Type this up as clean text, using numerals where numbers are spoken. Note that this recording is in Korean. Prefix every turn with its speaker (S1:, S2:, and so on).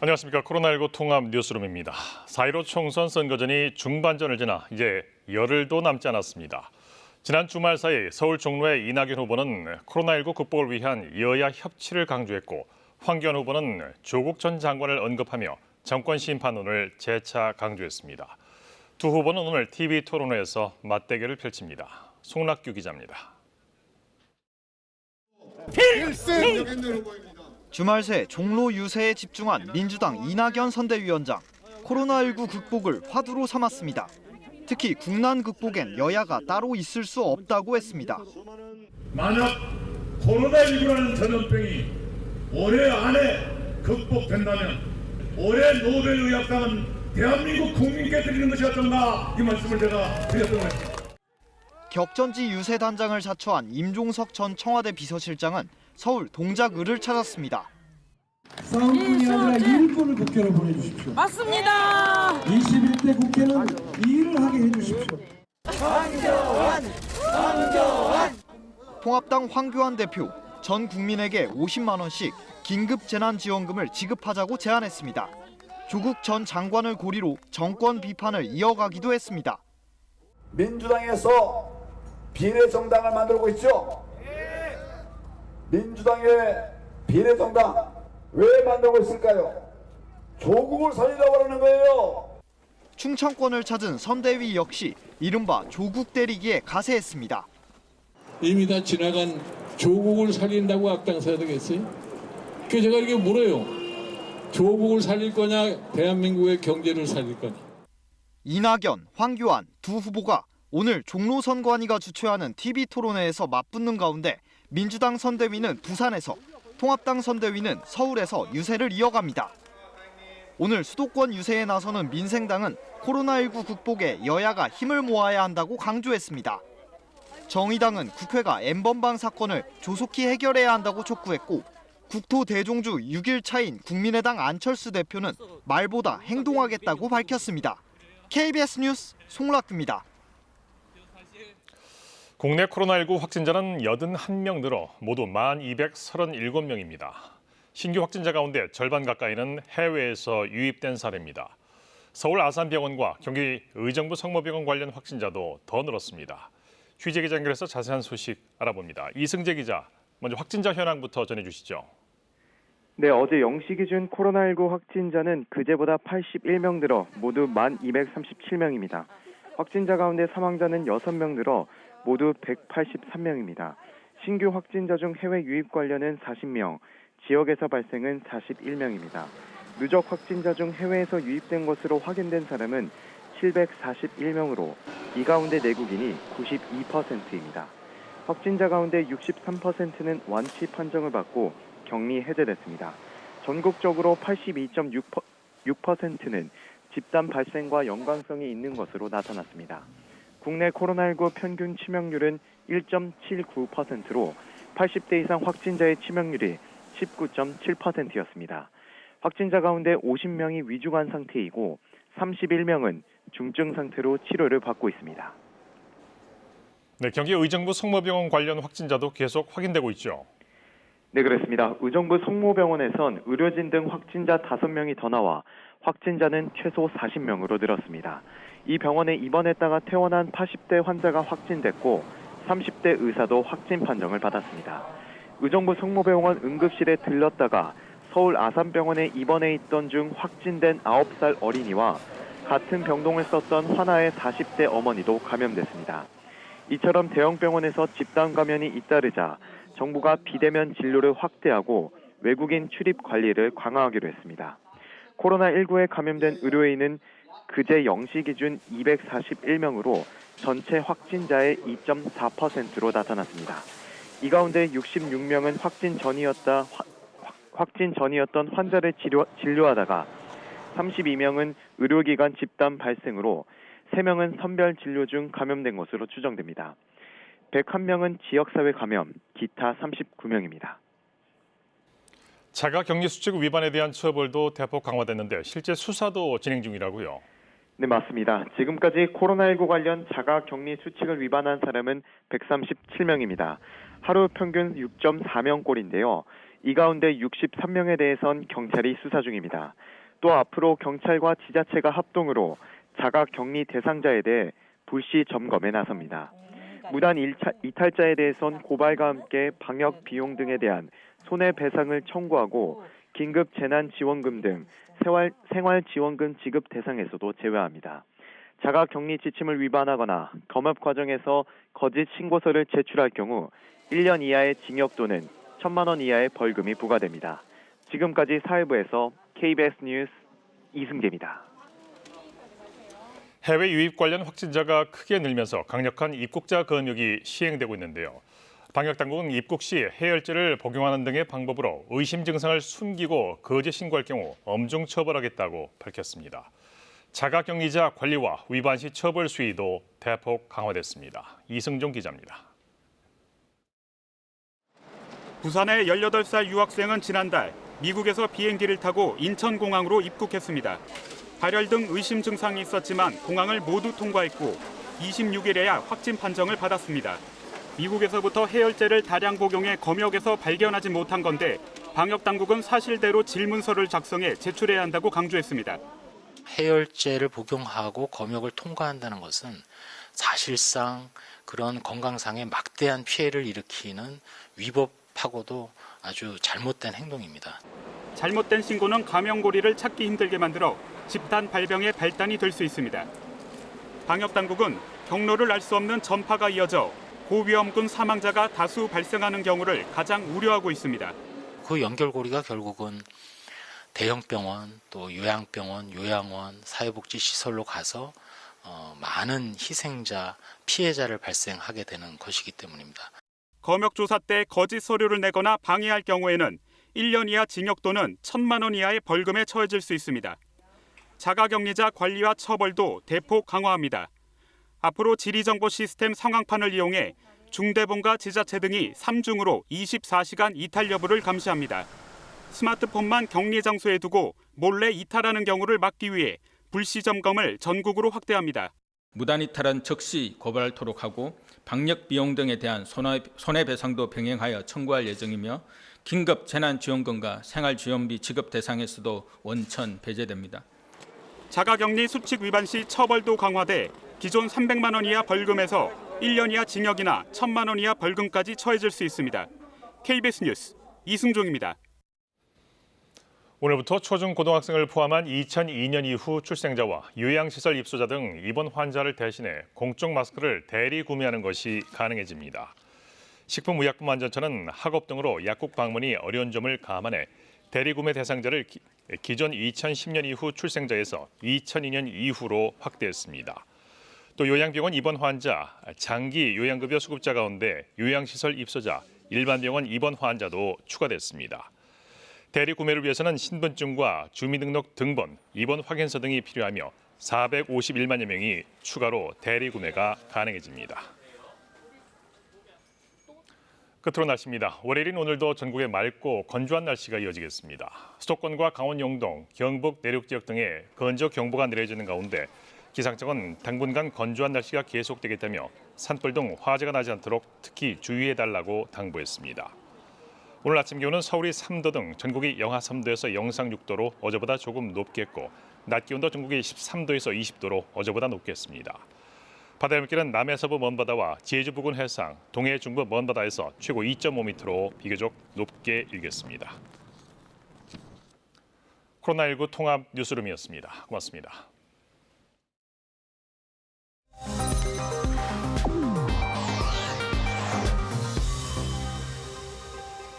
S1: 안녕하십니까. 코로나19 통합 뉴스룸입니다. 4.15 총선 선거전이 중반전을 지나 이제 열흘도 남지 않았습니다. 지난 주말 사이 서울 종로의 이낙연 후보는 코로나19 극복을 위한 여야 협치를 강조했고 황교안 후보는 조국 전 장관을 언급하며 정권 심판론을 재차 강조했습니다. 두 후보는 오늘 TV 토론회에서 맞대결을 펼칩니다. 송락규 기자입니다.
S2: 주말 새 종로 유세에 집중한 민주당 이낙연 선대위원장. 코로나19 극복을 화두로 삼았습니다. 특히 국난 극복엔 여야가 따로 있을 수 없다고 했습니다.
S3: 만약 코로나19라는 전염병이 올해 안에 극복된다면 올해 노벨의학상은 대한민국 국민께 드리는 것이 어떤가 이 말씀을 제가 드렸던 것입니다.
S2: 격전지 유세 단장을 자처한 임종석 전 청와대 비서실장은 서울 동작을을 찾았습니다.
S4: 싸움뿐이 아니라 일꾼을 국회로 보내주십시오.
S5: 맞습니다.
S4: 21대 국회는 일을 하게 해주십시오.
S2: 황교안! 통합당 황교안 대표, 전 국민에게 50만 원씩 긴급 재난지원금을 지급하자고 제안했습니다. 조국 전 장관을 고리로 정권 비판을 이어가기도 했습니다.
S6: 민주당에서 비례정당을 만들고 있죠. 민주당의 비례정당 왜 만들고 있을까요? 조국을 살리려고 하는 거예요.
S2: 충청권을 찾은 선대위 역시 이른바 조국 때리기에 가세했습니다.
S7: 이미 다 지나간 조국을 살린다고 앞장서야 되겠어요? 그 제가 이렇게 물어요. 조국을 살릴 거냐, 대한민국의 경제를 살릴 거냐.
S2: 이낙연, 황교안 두 후보가 오늘 종로 선관위가 주최하는 TV 토론회에서 맞붙는 가운데 민주당 선대위는 부산에서, 통합당 선대위는 서울에서 유세를 이어갑니다. 오늘 수도권 유세에 나서는 민생당은 코로나19 극복에 여야가 힘을 모아야 한다고 강조했습니다. 정의당은 국회가 N번방 사건을 조속히 해결해야 한다고 촉구했고 국토 대종주 6일 차인 국민의당 안철수 대표는 말보다 행동하겠다고 밝혔습니다. KBS 뉴스 송락규입니다.
S1: 국내 코로나19 확진자는 81명 늘어 모두 1,237명입니다. 신규 확진자 가운데 절반 가까이는 해외에서 유입된 사례입니다. 서울 아산병원과 경기 의정부 성모병원 관련 확진자도 더 늘었습니다. 취재 기자 연결해서 자세한 소식 알아봅니다. 이승재 기자, 먼저 확진자 현황부터 전해주시죠.
S8: 네, 어제 0시 기준 코로나19 확진자는 그제보다 81명 늘어 모두 1,237명입니다. 확진자 가운데 사망자는 6명 늘어 모두 183명입니다. 신규 확진자 중 해외 유입 관련은 40명, 지역에서 발생은 41명입니다. 누적 확진자 중 해외에서 유입된 것으로 확인된 사람은 741명으로 이 가운데 내국인이 92%입니다. 확진자 가운데 63%는 완치 판정을 받고 격리 해제됐습니다. 전국적으로 82.6%는 집단 발생과 연관성이 있는 것으로 나타났습니다. 국내 코로나19 평균 치명률은 1.79%로 80대 이상 확진자의 치명률이 19.7%였습니다. 확진자 가운데 50명이 위중한 상태이고 31명은 중증 상태로 치료를 받고 있습니다.
S1: 네, 경기 의정부 성모병원 관련 확진자도 계속 확인되고 있죠.
S8: 네, 그렇습니다. 의정부 성모병원에선 의료진 등 확진자 5명이 더 나와 확진자는 최소 40명으로 늘었습니다. 이 병원에 입원했다가 퇴원한 80대 환자가 확진됐고 30대 의사도 확진 판정을 받았습니다. 의정부 성모병원 응급실에 들렀다가 서울 아산병원에 입원해 있던 중 확진된 9살 어린이와 같은 병동을 썼던 하나의 40대 어머니도 감염됐습니다. 이처럼 대형 병원에서 집단 감염이 잇따르자 정부가 비대면 진료를 확대하고 외국인 출입 관리를 강화하기로 했습니다. 코로나19에 감염된 의료인은 그제 0시 기준 241명으로 전체 확진자의 2.4%로 나타났습니다. 이 가운데 66명은 확진 전이었던 환자를 진료하다가 32명은 의료기관 집단 발생으로 3명은 선별 진료 중 감염된 것으로 추정됩니다. 101명은 지역사회 감염, 기타 39명입니다.
S1: 자가 격리 수칙 위반에 대한 처벌도 대폭 강화됐는데 실제 수사도 진행 중이라고요.
S8: 네, 맞습니다. 지금까지 코로나19 관련 자가격리 수칙을 위반한 사람은 137명입니다. 하루 평균 6.4명꼴인데요. 이 가운데 63명에 대해선 경찰이 수사 중입니다. 또 앞으로 경찰과 지자체가 합동으로 자가격리 대상자에 대해 불시 점검에 나섭니다. 무단 이탈자에 대해선 고발과 함께 방역 비용 등에 대한 손해배상을 청구하고 긴급 재난지원금 등 생활지원금 지급 대상에서도 제외합니다. 자가격리 지침을 위반하거나 검역 과정에서 거짓 신고서를 제출할 경우 1년 이하의 징역 또는 1,000만 원 이하의 벌금이 부과됩니다. 지금까지 사회부에서 KBS 뉴스 이승재입니다.
S1: 해외 유입 관련 확진자가 크게 늘면서 강력한 입국자 검역이 시행되고 있는데요. 방역당국은 입국 시 해열제를 복용하는 등의 방법으로 의심 증상을 숨기고 거짓 신고할 경우 엄중 처벌하겠다고 밝혔습니다. 자가격리자 관리와 위반 시 처벌 수위도 대폭 강화됐습니다. 이승종 기자입니다.
S5: 부산의 18살 유학생은 지난달 미국에서 비행기를 타고 인천공항으로 입국했습니다. 발열 등 의심 증상이 있었지만 공항을 모두 통과했고 26일에야 확진 판정을 받았습니다. 미국에서부터 해열제를 다량 복용해 검역에서 발견하지 못한 건데 방역당국은 사실대로 질문서를 작성해 제출해야 한다고 강조했습니다.
S9: 해열제를 복용하고 검역을 통과한다는 것은 사실상 그런 건강상의 막대한 피해를 일으키는 위법하고도 아주 잘못된 행동입니다.
S5: 잘못된 신고는 감염고리를 찾기 힘들게 만들어 집단 발병의 발단이 될 수 있습니다. 방역당국은 경로를 알 수 없는 전파가 이어져 고위험군 사망자가 다수 발생하는 경우를 가장 우려하고 있습니다.
S9: 그 연결고리가 결국은 대형병원, 또 요양병원, 요양원, 사회복지시설로 가서 많은 희생자, 피해자를 발생하게 되는 것이기 때문입니다.
S5: 검역조사 때 거짓 서류를 내거나 방해할 경우에는 1년 이하 징역 또는 1,000만 원 이하의 벌금에 처해질 수 있습니다. 자가격리자 관리와 처벌도 대폭 강화합니다. 앞으로 지리정보 시스템 상황판을 이용해 중대본과 지자체 등이 3중으로 24시간 이탈 여부를 감시합니다. 스마트폰만 격리 장소에 두고 몰래 이탈하는 경우를 막기 위해 불시 점검을 전국으로 확대합니다.
S10: 무단 이탈은 즉시 고발토록 하고 방역 비용 등에 대한 손해배상도 병행하여 청구할 예정이며 긴급 재난지원금과 생활지원비 지급 대상에서도 원천 배제됩니다.
S5: 자가격리 수칙 위반 시 처벌도 강화돼 기존 300만 원 이하 벌금에서 1년 이하 징역이나 1,000만 원 이하 벌금까지 처해질 수 있습니다. KBS 뉴스 이승종입니다.
S1: 오늘부터 초중고등학생을 포함한 2002년 이후 출생자와 요양시설 입소자 등 입원 환자를 대신해 공적 마스크를 대리 구매하는 것이 가능해집니다. 식품의약품안전처는 학업 등으로 약국 방문이 어려운 점을 감안해 대리 구매 대상자를 기존 2010년 이후 출생자에서 2002년 이후로 확대했습니다. 또 요양병원 입원 환자, 장기 요양급여 수급자 가운데 요양시설 입소자, 일반 병원 입원 환자도 추가됐습니다. 대리 구매를 위해서는 신분증과 주민등록 등본, 입원 확인서 등이 필요하며 451만여 명이 추가로 대리 구매가 가능해집니다. 끝으로 날씨입니다. 월요일인 오늘도 전국에 맑고 건조한 날씨가 이어지겠습니다. 수도권과 강원 영동, 경북 내륙 지역 등에 건조 경보가 내려지는 가운데 기상청은 당분간 건조한 날씨가 계속되겠다며 산불 등 화재가 나지 않도록 특히 주의해달라고 당부했습니다. 오늘 아침 기온은 서울이 3도 등 전국이 영하 3도에서 영상 6도로 어제보다 조금 높겠고 낮 기온도 전국이 13도에서 20도로 어제보다 높겠습니다. 바다의 물길은 남해서부 먼바다와 제주 부근 해상, 동해 중부 먼바다에서 최고 2.5m로 비교적 높게 일겠습니다. 코로나19 통합 뉴스룸이었습니다. 고맙습니다.